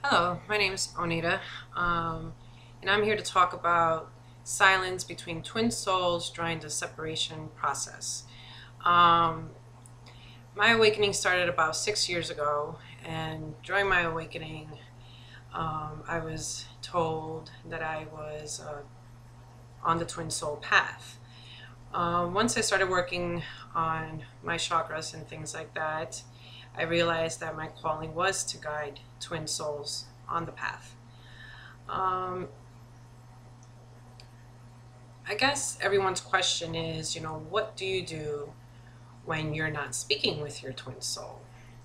Hello, my name is Oneyda, and I'm here to talk about silence between twin souls during the separation process. Um, my awakening started about 6 years ago, and during my awakening, I was told that I was on the twin soul path. Once I started working on my chakras and things like that, I realized that my calling was to guide twin souls on the path. Um, I guess everyone's question is, what do you do when you're not speaking with your twin soul?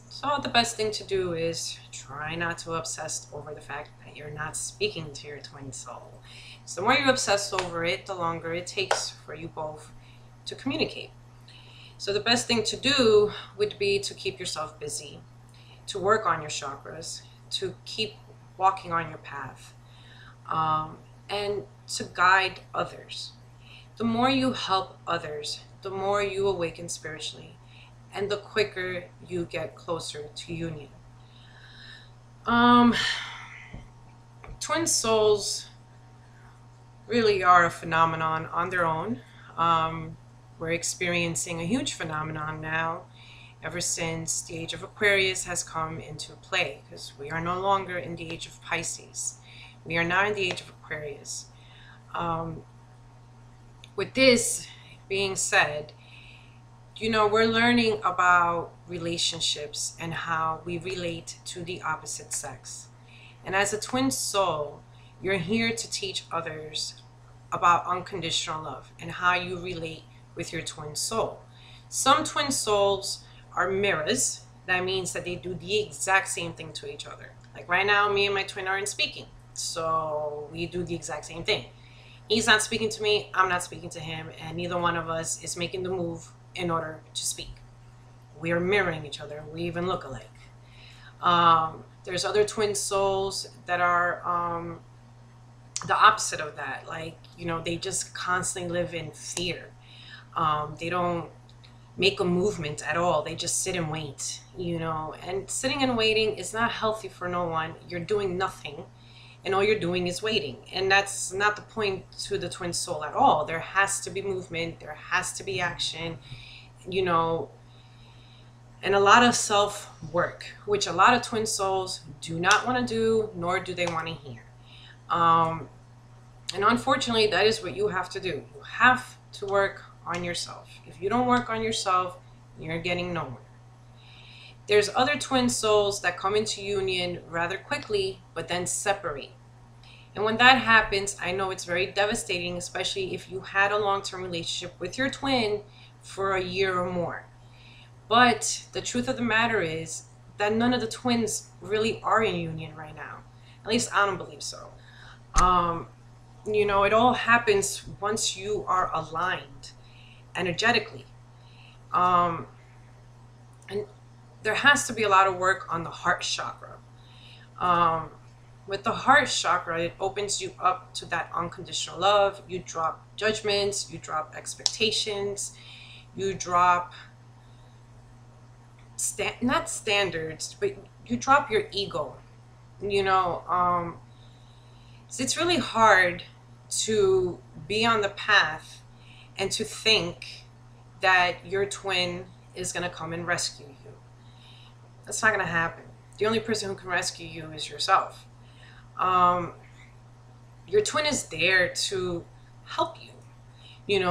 So the best thing to do is try not to obsess over the fact that you're not speaking to your twin soul. So the more you obsess over it, the longer it takes for you both to communicate. So the best thing to do would be to keep yourself busy, to work on your chakras, to keep walking on your path, and to guide others. The more you help others, the more you awaken spiritually, and the quicker you get closer to union. Twin souls really are a phenomenon on their own. We're experiencing a huge phenomenon now ever since the age of Aquarius has come into play, because we are no longer in the age of Pisces. We are now in the age of Aquarius. With this being said, we're learning about relationships and how we relate to the opposite sex. And as a twin soul, you're here to teach others about unconditional love and how you relate with your twin soul. Some twin souls are mirrors. That means that they do the exact same thing to each other. Like right now, me and my twin aren't speaking. So we do the exact same thing. He's not speaking to me, I'm not speaking to him, and neither one of us is making the move in order to speak. We are mirroring each other. We even look alike. There's other twin souls that are the opposite of that. Like, they just constantly live in fear. They don't make a movement at all. They just sit and wait, and sitting and waiting is not healthy for no one. You're doing nothing, and all you're doing is waiting. And that's not the point to the twin soul at all. There has to be movement. There has to be action, and a lot of self-work, which a lot of twin souls do not want to do, nor do they want to hear. And unfortunately, that is what you have to do. You have to work on yourself. If you don't work on yourself, you're getting nowhere. There's other twin souls that come into union rather quickly, but then separate. And when that happens, I know it's very devastating, especially if you had a long-term relationship with your twin for a year or more. But the truth of the matter is that none of the twins really are in union right now. At least I don't believe so. It all happens once you are aligned energetically. And there has to be a lot of work on the heart chakra. With the heart chakra, it opens you up to that unconditional love. You drop judgments, you drop expectations, you drop not standards, but you drop your ego. It's really hard to be on the path and to think that your twin is going to come and rescue you. That's not going to happen. The only person who can rescue you is yourself. Your twin is there to help you,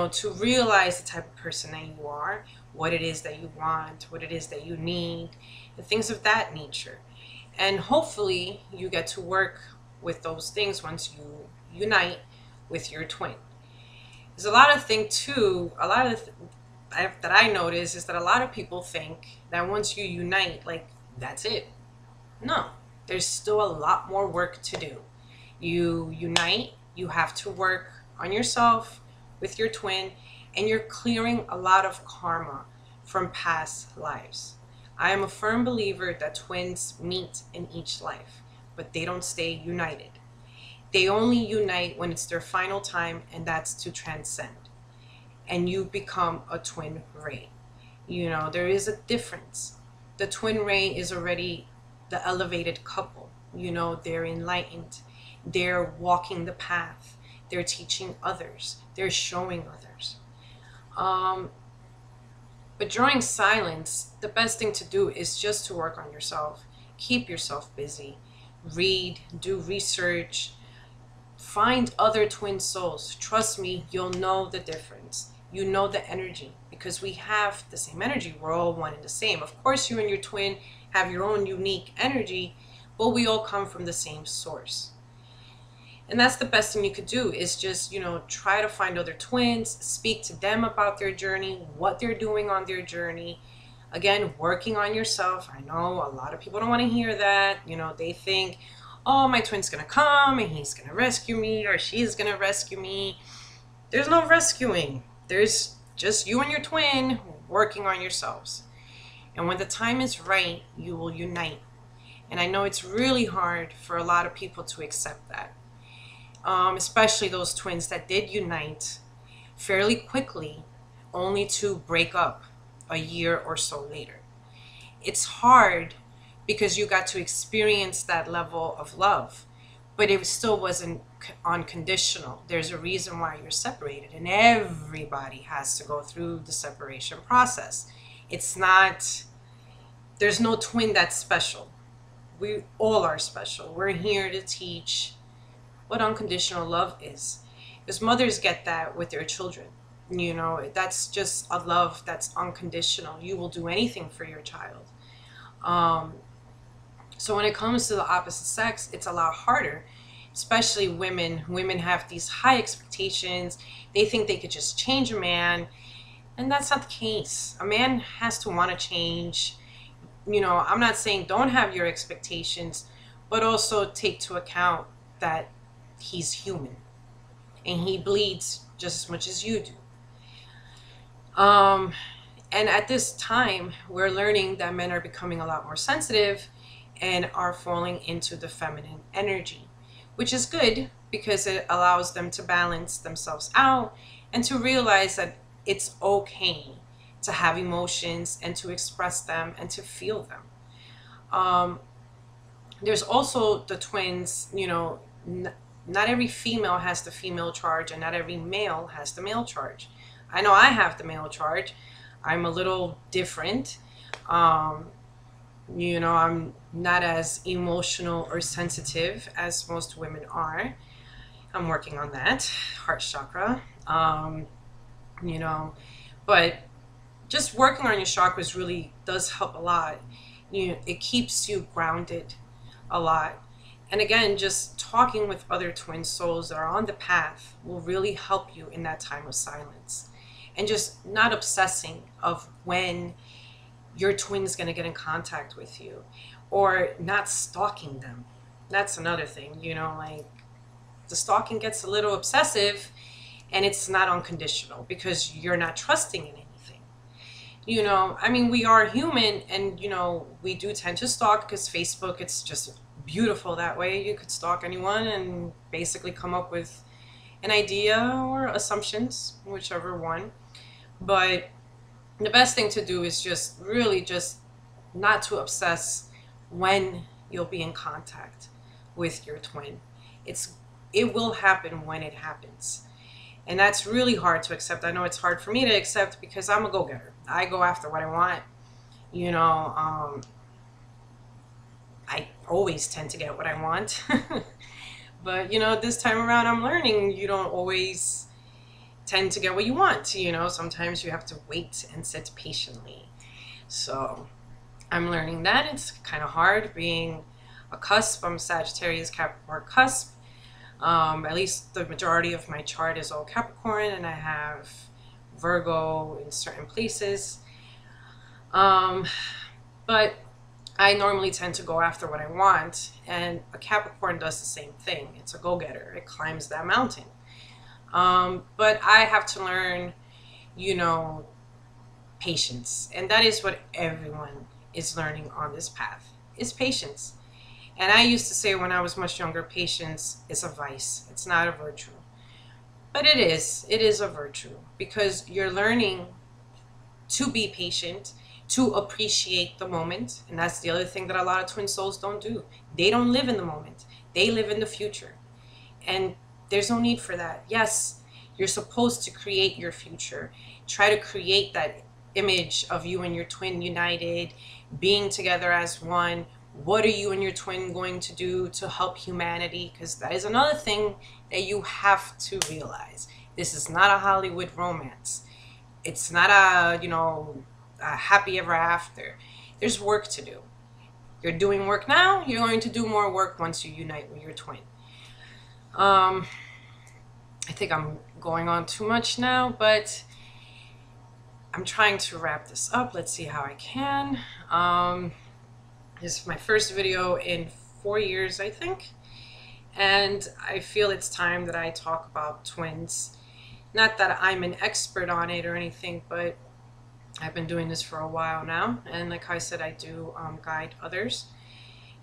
to realize the type of person that you are, what it is that you want, what it is that you need, and things of that nature. And hopefully you get to work with those things once you unite with your twin. There's a lot of things too, that I notice is that a lot of people think that once you unite, like, that's it. No, there's still a lot more work to do. You unite, you have to work on yourself with your twin, and you're clearing a lot of karma from past lives. I am a firm believer that twins meet in each life, but they don't stay united. They only unite when it's their final time, and that's to transcend. And you become a twin ray. There is a difference. The twin ray is already the elevated couple, You know, they're enlightened. They're walking the path. They're teaching others. They're showing others. But during silence, the best thing to do is just to work on yourself. Keep yourself busy. Read, do research, find other twin souls. Trust me, you'll know the difference. You know the energy, because we have the same energy. We're all one and the same. Of course, you and your twin have your own unique energy, but we all come from the same source. And that's the best thing you could do, is just, you know, try to find other twins, speak to them about their journey, what they're doing on their journey. Again, working on yourself. I know a lot of people don't want to hear that. You know, they think, oh, my twin's going to come and he's going to rescue me, or she's going to rescue me. There's no rescuing. There's just you and your twin working on yourselves. And when the time is right, you will unite. And I know it's really hard for a lot of people to accept that. Especially those twins that did unite fairly quickly, only to break up a year or so later. It's hard because you got to experience that level of love, but it still wasn't unconditional. There's a reason why you're separated, and everybody has to go through the separation process. It's not, there's no twin that's special. We all are special. We're here to teach what unconditional love is, because mothers get that with their children. You know, that's just a love that's unconditional. You will do anything for your child. So when it comes to the opposite sex, it's a lot harder, especially women. Women have these high expectations. They think they could just change a man, and that's not the case. A man has to want to change. You know, I'm not saying don't have your expectations, but also take to account that he's human and he bleeds just as much as you do. And at this time, we're learning that men are becoming a lot more sensitive and are falling into the feminine energy, which is good because it allows them to balance themselves out and to realize that it's okay to have emotions and to express them and to feel them. There's also the twins, you know, not every female has the female charge, and not every male has the male charge. I know I have the male charge. I'm a little different. You know, I'm not as emotional or sensitive as most women are. I'm working on that, heart chakra. You know, but just working on your chakras really does help a lot. You know, it keeps you grounded a lot. And again, just talking with other twin souls that are on the path will really help you in that time of silence. And just not obsessing of when your twin is going to get in contact with you, or not stalking them. That's another thing, you know, like the stalking gets a little obsessive, and it's not unconditional because you're not trusting in anything. You know, I mean, we are human, and, you know, we do tend to stalk because Facebook, it's just beautiful that way. You could stalk anyone and basically come up with an idea or assumptions, whichever one. But the best thing to do is just really just not to obsess when you'll be in contact with your twin. It will happen when it happens. And that's really hard to accept. I know it's hard for me to accept because I'm a go-getter. I go after what I want. You know, I always tend to get what I want. But, you know, this time around I'm learning you don't always tend to get what you want. You know, sometimes you have to wait and sit patiently. So I'm learning that. It's kind of hard being a cusp. I'm Sagittarius Capricorn cusp. At least the majority of my chart is all Capricorn, and I have Virgo in certain places. But I normally tend to go after what I want, and a Capricorn does the same thing. It's a go-getter. It climbs that mountain. But I have to learn, you know, patience. And that is what everyone is learning on this path, is patience. And I used to say when I was much younger, patience is a vice. It's not a virtue. But it is. It is a virtue because you're learning to be patient. to appreciate the moment. And that's the other thing that a lot of twin souls don't do. They don't live in the moment. They live in the future. And there's no need for that. Yes, you're supposed to create your future. Try to create that image of you and your twin united, being together as one. What are you and your twin going to do to help humanity? Because that is another thing that you have to realize. This is not a Hollywood romance. It's not a, a happy ever after. There's work to do. You're doing work now. You're going to do more work once you unite with your twin. I think I'm going on too much now, but I'm trying to wrap this up. Let's see how I can. This is my first video in 4 years, I think. And I feel it's time that I talk about twins. Not that I'm an expert on it or anything, but I've been doing this for a while now. And like I said, I do guide others.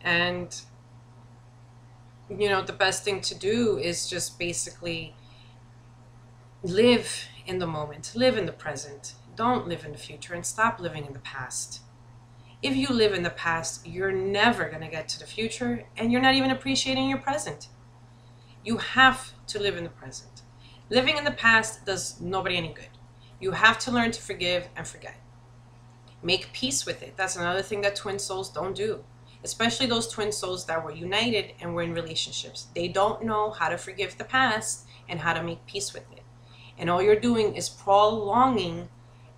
And, the best thing to do is just basically live in the moment, live in the present. Don't live in the future and stop living in the past. If you live in the past, you're never going to get to the future, and you're not even appreciating your present. You have to live in the present. Living in the past does nobody any good. You have to learn to forgive and forget. Make peace with it. That's another thing that twin souls don't do, especially those twin souls that were united and were in relationships. They don't know how to forgive the past and how to make peace with it. And all you're doing is prolonging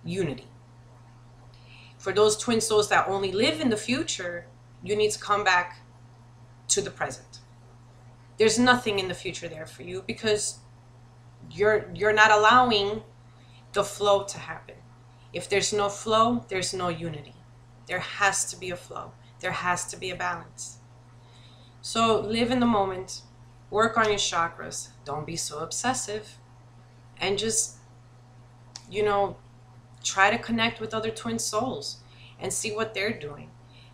unity. For those twin souls that only live in the future, you need to come back to the present. There's nothing in the future there for you because you're not allowing the flow to happen. If there's no flow, there's no unity. There has to be a flow. There has to be a balance. So live in the moment, work on your chakras, don't be so obsessive, and just, try to connect with other twin souls and see what they're doing.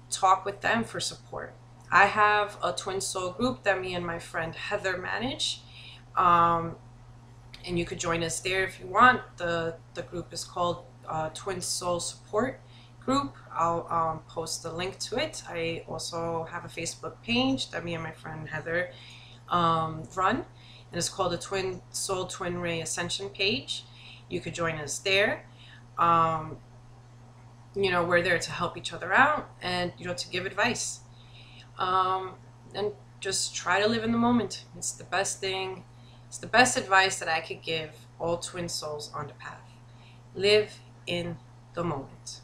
Talk with them for support. I have a twin soul group that me and my friend Heather manage. And you could join us there if you want. The group is called Twin Soul Support Group. I'll post the link to it. I also have a Facebook page that me and my friend Heather run. And it's called the Twin Soul Twin Ray Ascension page. You could join us there. We're there to help each other out and, to give advice. And just try to live in the moment. It's the best thing. It's the best advice that I could give all twin souls on the path. Live in the moment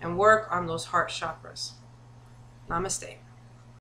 and work on those heart chakras. Namaste.